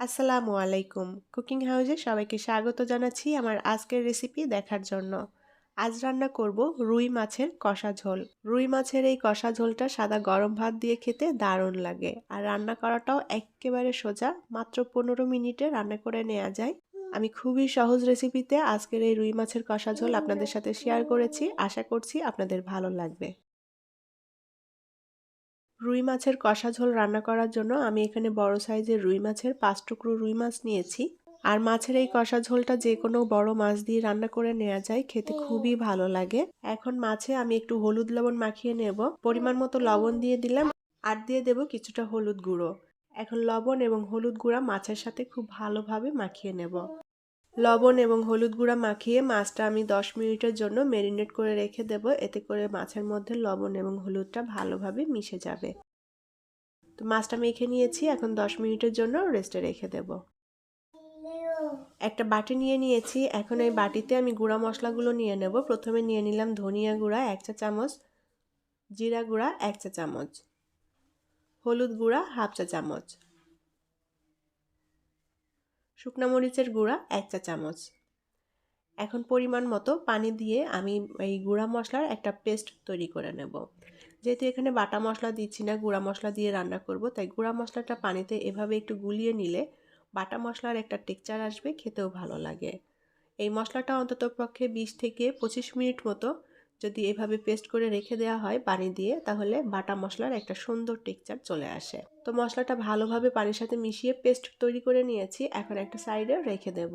আসসালামু আলাইকুম। কুকিং হাউসে সবাইকে স্বাগত জানাচ্ছি আমার আজকের রেসিপি দেখার জন্য। আজ রান্না করব রুই মাছের কষা ঝোল। রুই মাছের এই কষা ঝোলটা সাদা গরম ভাত দিয়ে খেতে দারুণ লাগে। আর রান্না করাটাও এক্কেবারে সোজা, মাত্র 15 মিনিটে রান্না করে নেওয়া যায়। আমি খুবই সহজ রেসিপিতে আজকের এই রুই মাছের কষা ঝোল আপনাদের সাথে শেয়ার করেছি। আশা করছি আপনাদের ভালো লাগবে। রুই মাছের কষা ঝোল রান্না করার জন্য আমি এখানে বড় সাইজের রুই মাছের 5 টুকরো রুই মাছ নিয়েছি। আর মাছের এই কষা ঝোলটা যে কোনো বড় মাছ দিয়ে রান্না করে নেওয়া যায়, খেতে খুবই ভালো লাগে। এখন মাছে আমি একটু হলুদ লবণ মাখিয়ে নেব। পরিমাণ মতো লবণ দিয়ে দিলাম, আর দিয়ে দেব কিছুটা হলুদ গুঁড়ো। এখন লবণ এবং হলুদ গুঁড়া মাছের সাথে খুব ভালোভাবে মাখিয়ে নেব। লবণ এবং হলুদ গুঁড়া মাখিয়ে মাছটা আমি 10 মিনিটের জন্য ম্যারিনেট করে রেখে দেব। এতে করে মাছের মধ্যে লবণ এবং হলুদটা ভালোভাবে মিশে যাবে। তো মাছটা মেখে নিয়েছি, এখন 10 মিনিটের জন্য রেস্টে রেখে দেব। একটা বাটি নিয়ে নিয়েছি, এখন এই বাটিতে আমি গুঁড়া মশলাগুলো নিয়ে নেব। প্রথমে নিয়ে নিলাম ধনিয়া গুঁড়া 1 চা চামচ, জিরা গুঁড়া 1 চা চামচ, হলুদ গুঁড়া 1/2 চা চামচ, শুকনা মরিচের গুঁড়া 1 চা চামচ। এখন পরিমাণ মতো পানি দিয়ে আমি এই গুঁড়া মশলার একটা পেস্ট তৈরি করে নেব। যেহেতু এখানে বাটা মশলা দিচ্ছি না, গুঁড়া মশলা দিয়ে রান্না করব, তাই গুঁড়া মশলাটা পানিতে এভাবে একটু গুলিয়ে নিলে বাটা মশলার একটা টেক্সচার আসবে, খেতেও ভালো লাগে। এই মশলাটা অন্ততপক্ষে 20 থেকে 25 মিনিট মতো যদি এভাবে পেস্ট করে রেখে দেওয়া হয় পানি দিয়ে, তাহলে বাটা মশলার একটা সুন্দর টেক্সচার চলে আসে। তো মশলাটা ভালোভাবে পানির সাথে মিশিয়ে পেস্ট তৈরি করে নিয়েছি, এখন একটা সাইডে রেখে দেব।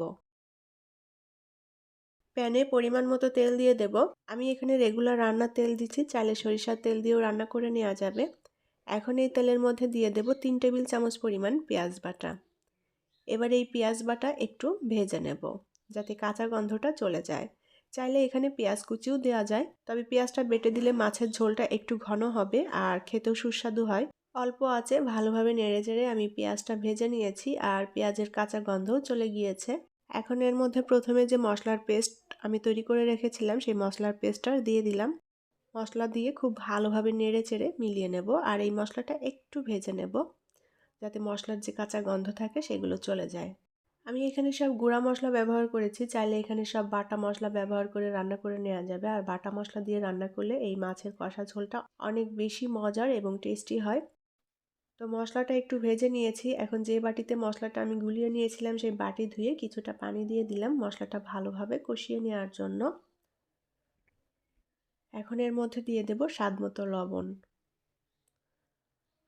প্যানে পরিমাণ মতো তেল দিয়ে দেব। আমি এখানে রেগুলার রান্নার তেল দিচ্ছি, চাইলে সরিষার তেল দিয়েও রান্না করে নেওয়া যাবে। এখন এই তেলের মধ্যে দিয়ে দেব 3 টেবিল চামচ পরিমাণ পেঁয়াজ বাটা। এবার এই পেঁয়াজ বাটা একটু ভেজে নেব, যাতে কাঁচা গন্ধটা চলে যায়। চাইলে এখানে পেঁয়াজ কুচিও দেওয়া যায়, তবে পেঁয়াজটা বেটে দিলে মাছের ঝোলটা একটু ঘন হবে আর খেতেও সুস্বাদু হয়। অল্প আঁচে ভালোভাবে নেড়েচেড়ে আমি পেঁয়াজটা ভেজে নিয়েছি, আর পেঁয়াজের কাঁচা গন্ধও চলে গিয়েছে। এখন এর মধ্যে প্রথমে যে মশলার পেস্ট আমি তৈরি করে রেখেছিলাম, সেই মশলার পেস্টটা দিয়ে দিলাম। মশলা দিয়ে খুব ভালোভাবে নেড়েচেড়ে মিলিয়ে নেব, আর এই মশলাটা একটু ভেজে নেব, যাতে মশলার যে কাঁচা গন্ধ থাকে সেগুলো চলে যায়। আমি এখানে সব গুঁড়া মশলা ব্যবহার করেছি, চাইলে এখানে সব বাটা মশলা ব্যবহার করে রান্না করে নেওয়া যাবে। আর বাটা মশলা দিয়ে রান্না করলে এই মাছের কষা ঝোলটা অনেক বেশি মজার এবং টেস্টি হয়। তো মশলাটা একটু ভেজে নিয়েছি, এখন যে বাটিতে মশলাটা আমি গুলিয়ে নিয়েছিলাম সেই বাটি ধুয়ে কিছুটা পানি দিয়ে দিলাম মশলাটা ভালোভাবে কষিয়ে নেওয়ার জন্য। এখন এর মধ্যে দিয়ে দেব স্বাদমতো লবণ।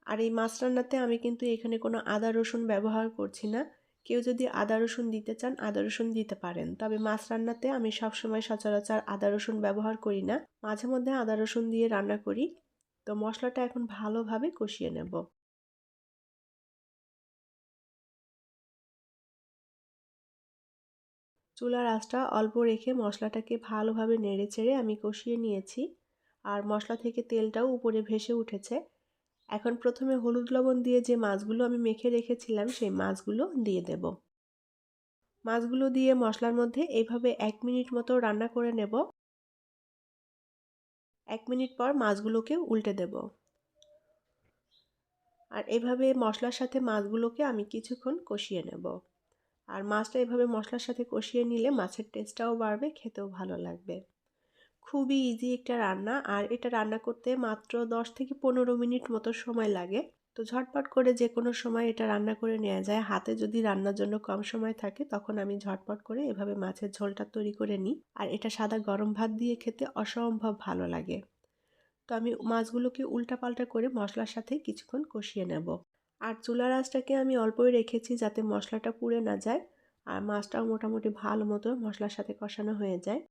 আর এই মাছ রান্নাতে আমি কিন্তু এখানে কোনো আদা রসুন ব্যবহার করছি না। কেউ যদি আদা রসুন দিতে চান আদা রসুন দিতে পারেন, তবে মাছ রান্নাতে আমি সবসময় সচরাচর আদা রসুন ব্যবহার করি না, মাঝে মধ্যে আদা রসুন দিয়ে রান্না করি। তো মশলাটা এখন ভালোভাবে কষিয়ে নেব। চুলার আঁচটা অল্প রেখে মশলাটাকে ভালোভাবে নেড়েচেড়ে আমি কষিয়ে নিয়েছি, আর মশলা থেকে তেলটাও উপরে ভেসে উঠেছে। এখন প্রথমে হলুদ লবণ দিয়ে যে মাছগুলো আমি মেখে রেখেছিলাম সেই মাছগুলো দিয়ে দেব। মাছগুলো দিয়ে মশলার মধ্যে এইভাবে 1 মিনিট মতো রান্না করে নেব। 1 মিনিট পর মাছগুলোকে উল্টে দেব। আর এভাবে মশলার সাথে মাছগুলোকে আমি কিছুক্ষণ কষিয়ে নেব। আর মাছটা এভাবে মশলার সাথে কষিয়ে নিলে মাছের টেস্টটাও বাড়বে, খেতেও ভালো লাগবে। খুবই ইজি একটা রান্না, আর এটা রান্না করতে মাত্র 10 থেকে 15 মিনিট মতো সময় লাগে। তো ঝটপট করে যে কোনো সময় এটা রান্না করে নেওয়া যায়। হাতে যদি রান্নার জন্য কম সময় থাকে তখন আমি ঝটপট করে এভাবে মাছের ঝোলটা তৈরি করে নিই, আর এটা সাদা গরম ভাত দিয়ে খেতে অসম্ভব ভালো লাগে। তো আমি মাছগুলোকে উল্টাপাল্টা করে মশলার সাথে কিছুক্ষণ কষিয়ে নেব। আর চুলার আঁচটাকে আমি অল্পই রেখেছি, যাতে মশলাটা পুড়ে না যায় আর মাছটাও মোটামুটি ভালো মতো মশলার সাথে কষানো হয়ে যায়।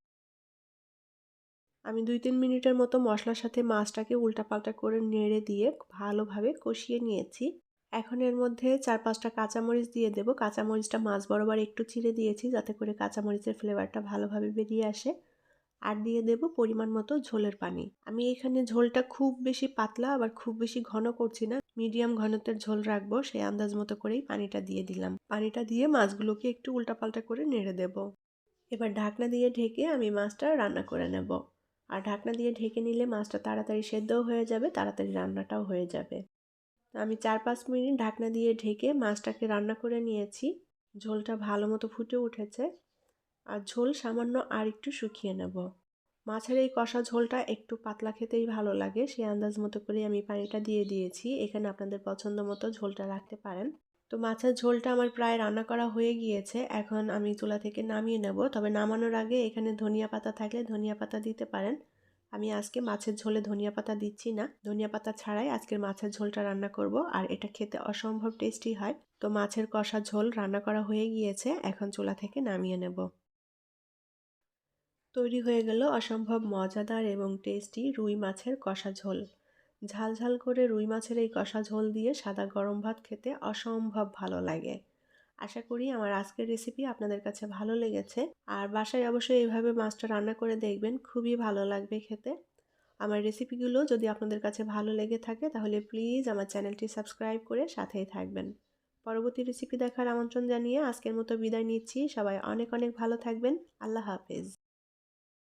আমি 2-3 মিনিটের মতো মশলার সাথে মাছটাকে উল্টাপাল্টা করে নেড়ে দিয়ে ভালোভাবে কষিয়ে নিয়েছি। এখন এর মধ্যে 4-5টা কাঁচামরিচ দিয়ে দেব। কাঁচামরিচটা মাছ বরাবর একটু চিড়ে দিয়েছি, যাতে করে কাঁচামরিচের ফ্লেভারটা ভালোভাবে বেরিয়ে আসে। আর দিয়ে দেব পরিমাণ মতো ঝোলের পানি। আমি এখানে ঝোলটা খুব বেশি পাতলা আবার খুব বেশি ঘন করছি না, মিডিয়াম ঘনত্বের ঝোল রাখবো, সেই আন্দাজ মতো করেই পানিটা দিয়ে দিলাম। পানিটা দিয়ে মাছগুলোকে একটু উল্টাপাল্টা করে নেড়ে দেব। এবার ঢাকনা দিয়ে ঢেকে আমি মাছটা রান্না করে নেব। আর ঢাকনা দিয়ে ঢেকে নিলে মাছটা তাড়াতাড়ি সেদ্ধও হয়ে যাবে, তাড়াতাড়ি রান্নাটাও হয়ে যাবে। আমি 4-5 মিনিট ঢাকনা দিয়ে ঢেকে মাছটাকে রান্না করে নিয়েছি। ঝোলটা ভালো মতো ফুটে উঠেছে আর ঝোল সামান্য আর একটু শুকিয়ে নেব। মাছের এই কষা ঝোলটা একটু পাতলা খেতেই ভালো লাগে, সেই আন্দাজ মতো করে আমি পানিটা দিয়ে দিয়েছি। এখানে আপনাদের পছন্দ মতো ঝোলটা রাখতে পারেন। তো মাছের ঝোলটা আমার প্রায় রান্না করা হয়ে গিয়েছে, এখন আমি চুলা থেকে নামিয়ে নেব। তবে নামানোর আগে এখানে ধনিয়া পাতা থাকলে ধনিয়া পাতা দিতে পারেন। আমি আজকে মাছের ঝোলে ধনিয়া পাতা দিচ্ছি না, ধনিয়া পাতা ছাড়াই আজকের মাছের ঝোলটা রান্না করব আর এটা খেতে অসম্ভব টেস্টি হয়। তো মাছের কষা ঝোল রান্না করা হয়ে গিয়েছে, এখন চুলা থেকে নামিয়ে নেব। তৈরি হয়ে গেল অসম্ভব মজাদার এবং টেস্টি রুই মাছের কষা ঝোল। ঝাল ঝাল করে রুই মাছের এই কষা ঝোল দিয়ে সাদা গরম ভাত খেতে অসম্ভব ভালো লাগে। আশা করি আমার আজকের রেসিপি আপনাদের কাছে ভালো লেগেছে। আর বাসায় অবশ্যই এইভাবে মাছটা রান্না করে দেখবেন, খুবই ভালো লাগবে খেতে। আমার রেসিপিগুলো যদি আপনাদের কাছে ভালো লেগে থাকে তাহলে প্লিজ আমার চ্যানেলটি সাবস্ক্রাইব করে সাথেই থাকবেন। পরবর্তী রেসিপি দেখার আমন্ত্রণ জানিয়ে আজকের মতো বিদায় নিচ্ছি। সবাই অনেক অনেক ভালো থাকবেন। আল্লাহ হাফেজ।